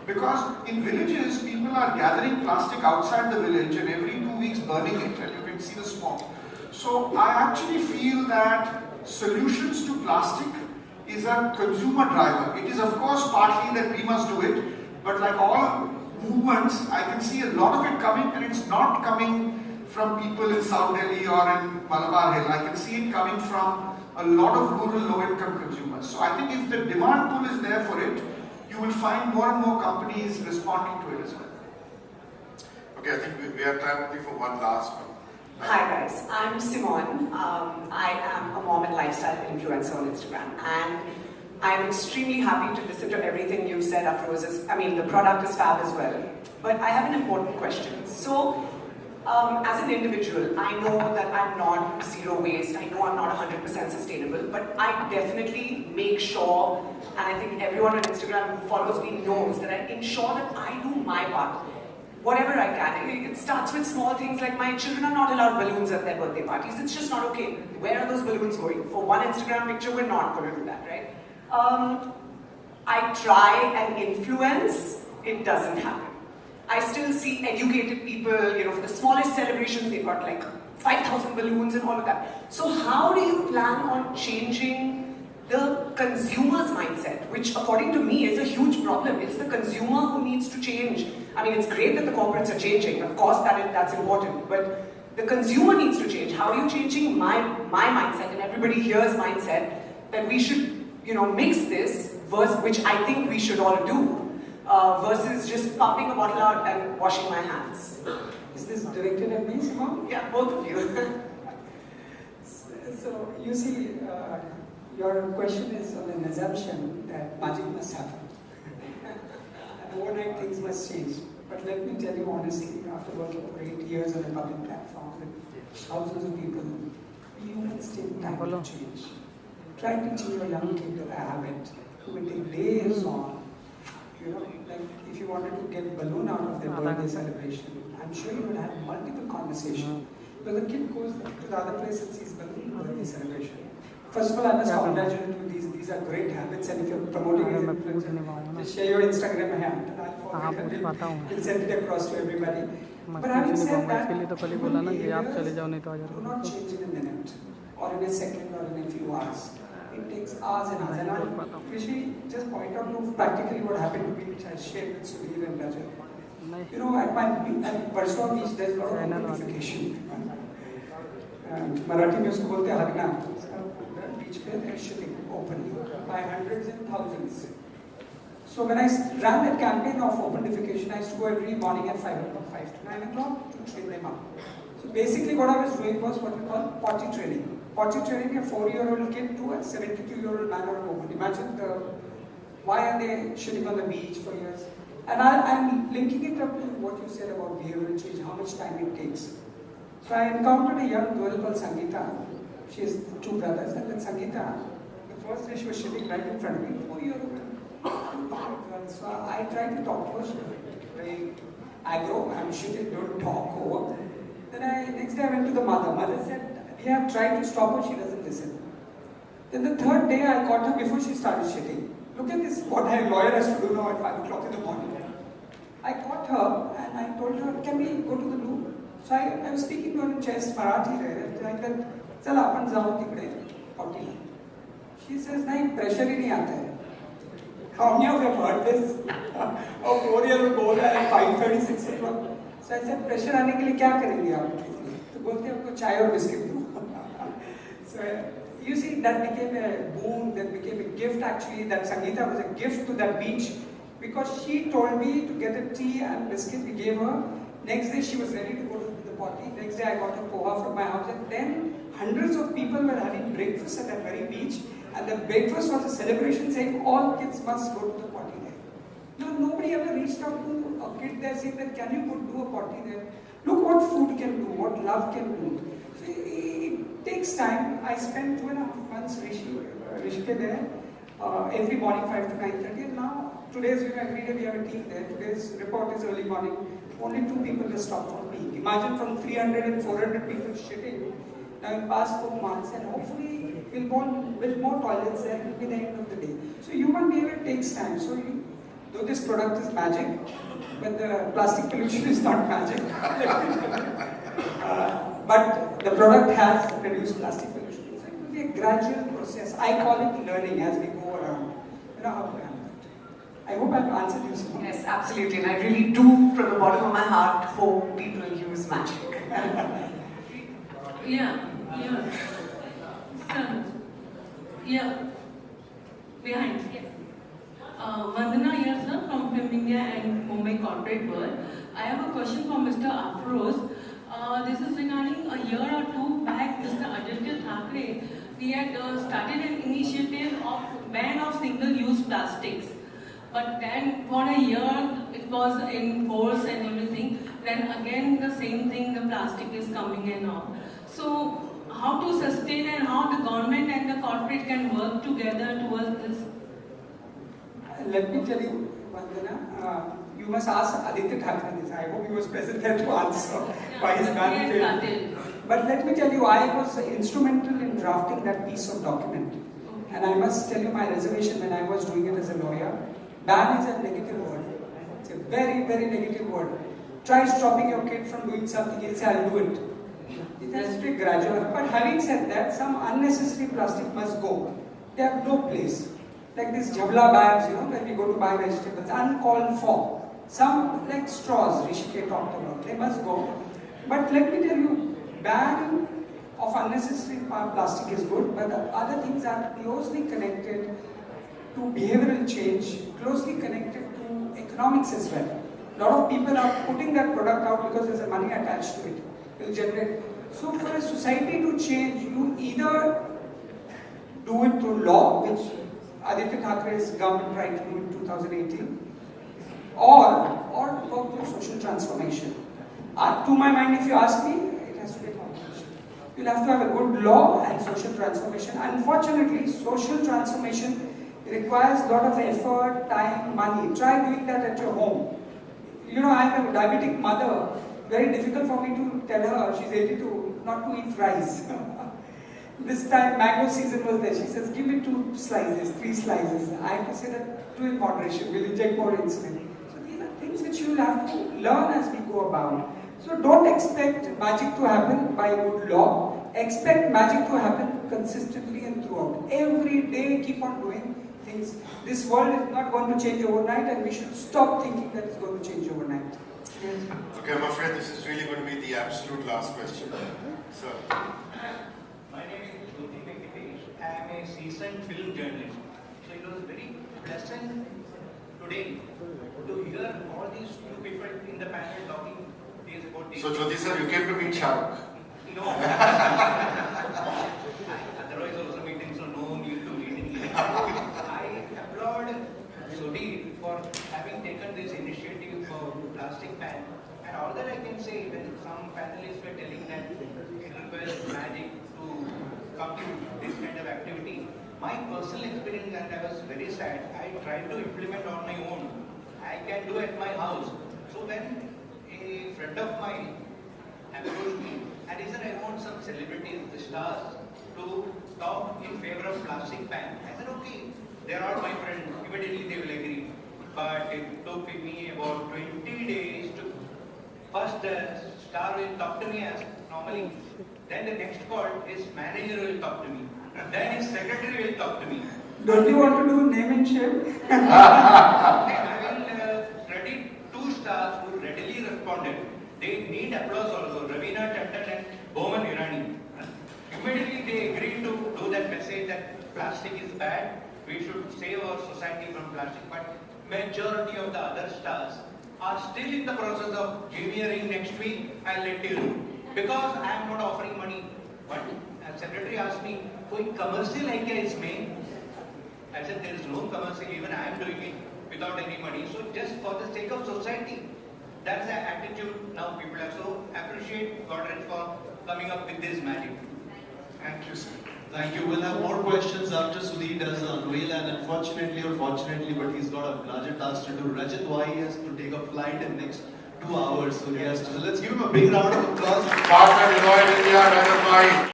Because in villages, people are gathering plastic outside the village and every 2 weeks burning it, and you can see the smoke. So I actually feel that solutions to plastic is a consumer driver. It is of course partly that we must do it, but like all movements, I can see a lot of it coming, and it's not coming from people in South Delhi or in Malabar Hill. I can see it coming from a lot of rural low-income consumers. So I think if the demand pool is there for it, you will find more and more companies responding to it as well. Okay, I think we have time only for one last one. Hi guys, I'm Simone. I am a mom and lifestyle influencer on Instagram, and I'm extremely happy to listen to everything you've said, Afroz. I mean, the product is fab as well. But I have an important question. So, as an individual, I know that I'm not zero waste, I know I'm not 100% sustainable, but I definitely make sure, and I think everyone on Instagram who follows me knows that I ensure that I do my part. Whatever I can. It starts with small things like my children are not allowed balloons at their birthday parties. It's just not okay. Where are those balloons going? For one Instagram picture, we're not going to do that, right? I try and influence, it doesn't happen. I still see educated people, you know, for the smallest celebrations, they've got like 5,000 balloons and all of that. So how do you plan on changing the consumer's mindset, which according to me is a huge problem? It's the consumer who needs to change. I mean, it's great that the corporates are changing, of course that's important, but the consumer needs to change. How are you changing my mindset and everybody here's mindset that we should, you know, mix this, which I think we should all do, versus just popping a bottle out and washing my hands. Is this directed at me, Simone? Yeah, both of you. So, you see, your question is on an assumption that magic must happen. And overnight things must change. But let me tell you honestly, after working for 8 years on a public platform with thousands of people, humans take time to change. Try to teach a young kid a habit, it will take days on. You know, like if you wanted to get balloon out of their birthday celebration, I'm sure you would have multiple conversations. But the kid goes to the other place and sees balloon birthday celebration. First of all, I must congratulate you. These are great habits, and if you're promoting it, just share your Instagram account, and I'll forward it and we'll send it across to everybody. But having said that, do not change in a minute, or in a second, or in a few hours. It takes hours and hours. And I'll usually just point out to practically what happened to me, which I shared with Sudhir and Rajat. You know, at Warsaw beach, there's a lot of notification. Marathi में उसको बोलते हैं हगना. Beach पे they're shooting openly by hundreds and thousands. So when I ran that campaign of open defecation, I used to go every morning at 5 to 9 o'clock to train them up. So basically what I was doing was what we call potty training. Potty training a 4-year-old kid to a 72-year-old man or woman. Imagine why are they shitting on the beach for years? And I'm linking it up to what you said about behavioral change, how much time it takes. So I encountered a young girl called Sangeeta. She has 2 brothers, and then Sangeeta, the first day she was shitting right in front of me, 4-year-old. So I tried to talk to her. She was very aggro, I'm shitting, don't talk over. Then next day I went to the mother. Mother said, we have tried to stop her, she doesn't listen. Then the 3rd day I caught her before she started shitting. Look at this, what a lawyer has to do now at 5 o'clock in the morning. I caught her and I told her, can we go to the loo? So I was speaking to her in chest, Marathi, like that, chala apan jao tikde, potty. She says, nahi, pressure hi nahi aata hai. How many of you have heard this? A 4-year-old go there at 5:30, 6 o'clock. So I said, pressure aane ke liye kya karenge aap? तो बोलते हैं आपको चाय और biscuit दूँ. So you see, that became a boon, that became a gift actually. That Sangeeta was a gift to that beach because she told me to get a tea and biscuit. We gave her. Next day she was ready to go to the potty. Next day I got a poha from my house, and then hundreds of people were having breakfast at that very beach. And the breakfast was a celebration saying all kids must go to the potty there. Now nobody ever reached out to a kid there saying that can you go do a potty there? Look what food can do, what love can do. So it takes time. I spent 2.5 months Rishike there, every morning 5 to 9:30, and now today's every day we have a team there. Today's report is early morning. Only 2 people will stop for me. Imagine from 300 and 400 people shitting. Now in past 4 months, and hopefully we'll build more toilets there. It will be the end of the day. So human behavior takes time. So though this product is magic, but the plastic pollution is not magic. But the product has reduced plastic pollution. So it will be a gradual process. I call it learning as we go around. You know how to handle it. I hope I've answered you, Simon. Yes, absolutely. And I really do, from the bottom of my heart, hope people use magic. Yeah. So, behind. Yes. Vandana here, sir, from Film India and Mumbai Corporate World. I have a question for Mr. Afroz. This is regarding a year or two back, Mr. Aditya Thackeray, we had started an initiative of ban of single-use plastics. But then for a year, it was in force and everything. Then again, the same thing, the plastic is coming and all. So, how to sustain and how the government and the corporate can work together towards this? Let me tell you, Vandana, you must ask Aditya Thackeray this. I hope he was present there to answer why his man failed. But let me tell you, I was instrumental in drafting that piece of document. Okay. And I must tell you my reservation when I was doing it as a lawyer. Ban is a negative word. It's a very, very negative word. Try stopping your kid from doing something, he'll say, I'll do it. It has to be gradual. But having said that, some unnecessary plastic must go. They have no place. Like these jhabla bags, you know, when we go to buy vegetables, uncalled for. Some like straws, Rishikesh talked about, they must go. But let me tell you, ban of unnecessary plastic is good, but the other things are closely connected to behavioral change, closely connected to economics as well. A lot of people are putting that product out because there's a money attached to it. It will generate. So for a society to change, you either do it through law, which Aditya Thackeray's government tried to do in 2018, or work through social transformation. To my mind, if you ask me, it has to be a combination. You'll have to have a good law and social transformation. Unfortunately, social transformation requires a lot of effort, time, money. Try doing that at your home. You know, I have a diabetic mother. Very difficult for me to tell her, she's 82, not to eat rice. This time mango season was there. She says, give me 2 slices, 3 slices. I have to say that do in moderation, we'll inject more insulin. So these are things which you will have to learn as we go about. So don't expect magic to happen by good law. Expect magic to happen consistently and throughout. Every day keep on doing things. This world is not going to change overnight and we should stop thinking that it's going to change overnight. Yes. Okay, I'm afraid this is really going to be the absolute last question. Sir. My name is Godrej. I am a seasoned film journalist. So it was very pleasant today to hear all these two people in the panel talking things about this. So Jyoti sir, you came to meet SHAH RUKH. No. Otherwise also meeting, so no need to meeting. I applaud Sudhir for having taken this initiative for plastic ban. And all that I can say, when some panelists were telling that it requires magic to come to this kind of activity, my personal experience, and I was very sad, I tried to implement on my own. I can do at my house. So when a friend of mine approached me and he said, I want some celebrities, the stars, to talk in favor of plastic ban. I said, okay, they are all my friends, immediately they will agree. But it took me about 20 days to first the star will talk to me as normally. Then the next call, his manager will talk to me. Then his secretary will talk to me. Don't you want to do name and shame? I will credit 2 stars who readily responded. They need applause also, Ravina Tandon and Bowman Irani. Immediately they agreed to do that message that plastic is bad, we should save our society from plastic. But majority of the other stars are still in the process of give me a ring next week, I'll let you know. Because I am not offering money. But the secretary asked me, koi commercial hai kya isme? I said, there is no commercial, even I am doing it without any money. So just for the sake of society, that's the attitude now people have. So appreciate Godrej for coming up with this magic. Thank you, sir. Thank you. We'll have more questions after Sudhir does unveil, and unfortunately or fortunately, but he's got a larger task to do. Rajat, why he has to take a flight in next 2 hours, so he has to. So let's give him a big round of applause. Partner Deloitte India, Rajat Bhai.